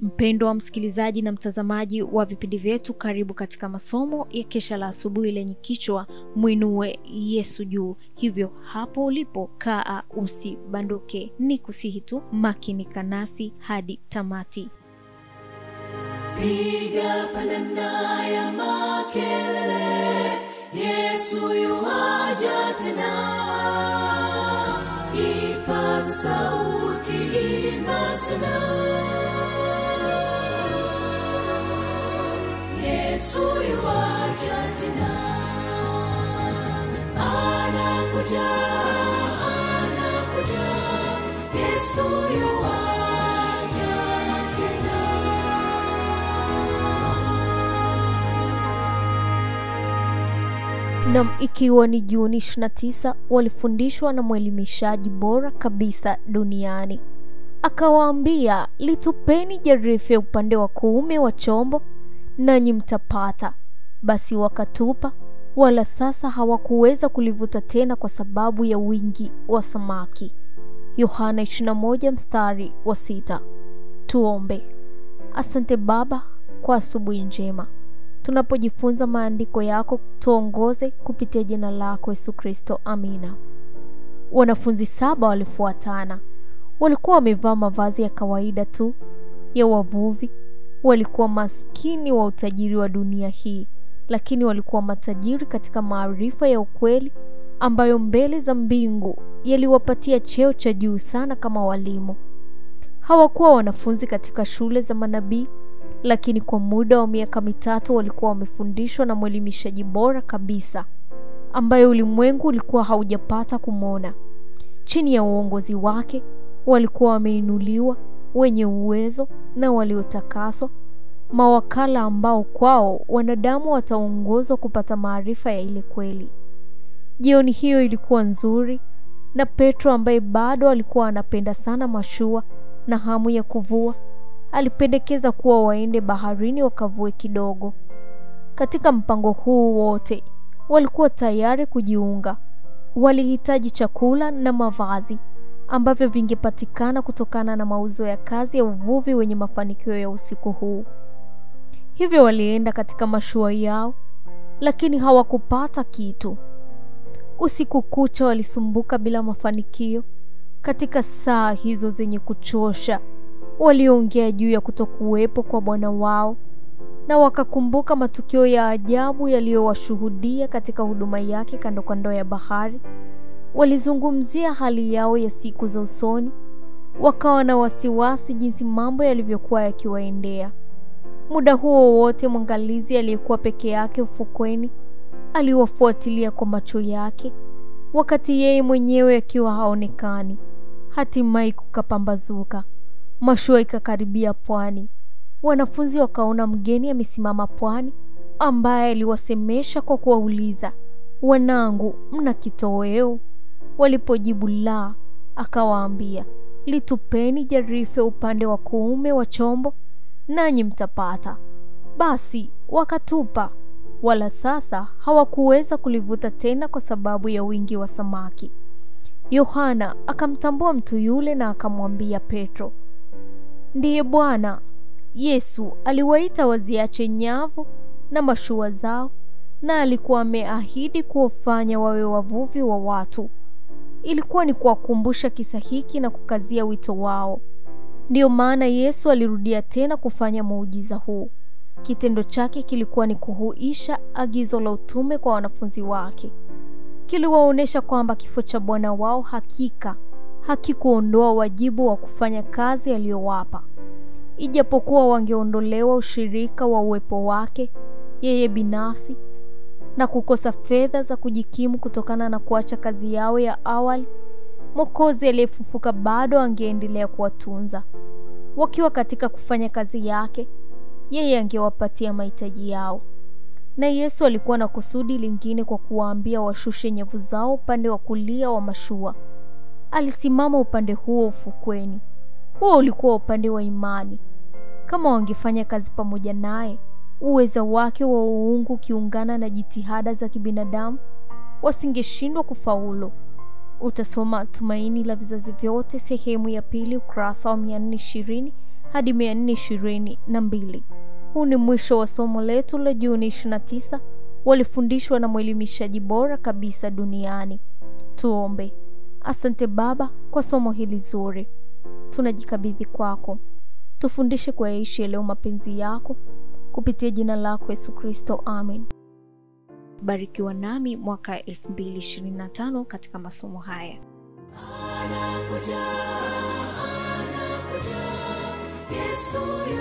Mpendwa wa msikilizaji na mtazamaji wa vipindi vyetu, karibu katika masomo ya kesha la asubuhi lenye kichwa Muinue Yesu juu. Hivyo hapo ulipo kaa usibanduke, ni kusihi tu makinika nasi hadi tamati. Piga panana ya makelele, Yesu yuaja tena. Ipaza sauti, imba sana. Yesu yuaja tena. Anakuja, anakuja. Yesu yuaja tena. Na ikiwa ni Juni 29, walifundishwa na mwelimishaji bora kabisa duniani. Akawaambia, litupeni jarife upande wa kuume wa chombo, nanyi mtapata. Basi wakatupa, wala sasa hawakuweza kulivuta tena kwa sababu ya wingi wa samaki. Yohana 21:6. Tuombe. Asante Baba kwa asubuhi njema. Tunapojifunza maandiko yako, tuongoze kupitia jina lako Yesu Kristo. Amina. Wanafunzi 7 walifuatana. Walikuwa wamevaa mavazi ya kawaida tu ya wavuvi. Walikuwa maskini wa utajiri wa dunia hii, lakini walikuwa matajiri katika maarifa ya ukweli ambayo mbele za mbingu yaliwapatia cheo cha juu sana kama walimu. Hawakuwa wanafunzi katika shule za manabii, lakini kwa muda wa miaka 3 walikuwa wamefundishwa na mwelimishaji bora kabisa ambaye ulimwengu ulikuwa haujapata kumwona. Chini ya uongozi wake walikuwa wameinuliwa wenye uwezo na waliotakaswa, mawakala ambao kwao wanadamu wataongozwa kupata maarifa ya ile kweli. Jioni hiyo ilikuwa nzuri, na Petro ambaye bado alikuwa anapenda sana mashua na hamu ya kuvua, alipendekeza kuwa waende baharini wakavue kidogo. Katika mpango huu wote walikuwa tayari kujiunga. Walihitaji chakula na mavazi ambavyo vingepatikana kutokana na mauzo ya kazi ya uvuvi wenye mafanikio ya usiku huu. Hivyo walienda katika mashua yao, lakini hawakupata kitu. Usiku kucha walisumbuka bila mafanikio. Katika saa hizo zenye kuchosha, waliongea juu ya kutokuwepo kwa Bwana wao, na wakakumbuka matukio ya ajabu yaliyowashuhudia katika huduma yake kando kando ya bahari. Walizungumzia hali yao ya siku za usoni, wakawa na wasiwasi jinsi mambo yalivyokuwa yakiwaendea. Muda huo wote mwangalizi aliyekuwa peke yake ufukweni aliwafuatilia kwa macho yake, wakati yeye mwenyewe akiwa haonekani. Hatimaye kukapambazuka, mashua ikakaribia pwani. Wanafunzi wakaona mgeni amesimama pwani, ambaye aliwasemesha kwa kuwauliza, wanangu, mna kitoweo? Walipojibu la, akawaambia, litupeni jarife upande wa kuume wa chombo, nanyi mtapata. Basi wakatupa, wala sasa hawakuweza kulivuta tena kwa sababu ya wingi wa samaki. Yohana akamtambua mtu yule na akamwambia Petro, ndiye Bwana. Yesu aliwaita waziache nyavu na mashua zao, na alikuwa ameahidi kuwafanya wawe wavuvi wa watu. Ilikuwa ni kuwakumbusha kisa hiki na kukazia wito wao. Ndiyo maana Yesu alirudia tena kufanya muujiza huu. Kitendo chake kilikuwa ni kuhuisha agizo la utume kwa wanafunzi wake. Kiliwaonesha kwamba kifo cha Bwana wao hakika hakikuondoa wajibu wa kufanya kazi aliyowapa. Ijapokuwa wangeondolewa ushirika wa uwepo wake yeye binafsi na kukosa fedha za kujikimu kutokana na kuacha kazi yao ya awali, Mwokozi aliyefufuka bado angeendelea kuwatunza. Wakiwa katika kufanya kazi yake, yeye angewapatia mahitaji yao. Na Yesu alikuwa na kusudi lingine kwa kuwaambia washushe nyavu zao upande wa kulia wa mashua. Alisimama upande huo ufukweni. Huo ulikuwa upande wa imani. Kama wangefanya kazi pamoja naye, uweza wake wa uungu kiungana na jitihada za kibinadamu, wasingeshindwa kufaulu. Utasoma Tumaini la Vizazi Vyote sehemu ya 2 ukurasa wa 420 hadi 422. Huu ni mwisho wa somo letu la Juni 29, walifundishwa na mwelimishaji bora kabisa duniani. Tuombe. Asante Baba kwa somo hili zuri. Tunajikabidhi kwako. Tufundishe kuyaishi leo mapenzi yako kupitia jina lako Yesu Kristo. Amen. Barikiwa nami mwaka 2025 katika masomo haya. Anakuja, Yesu yu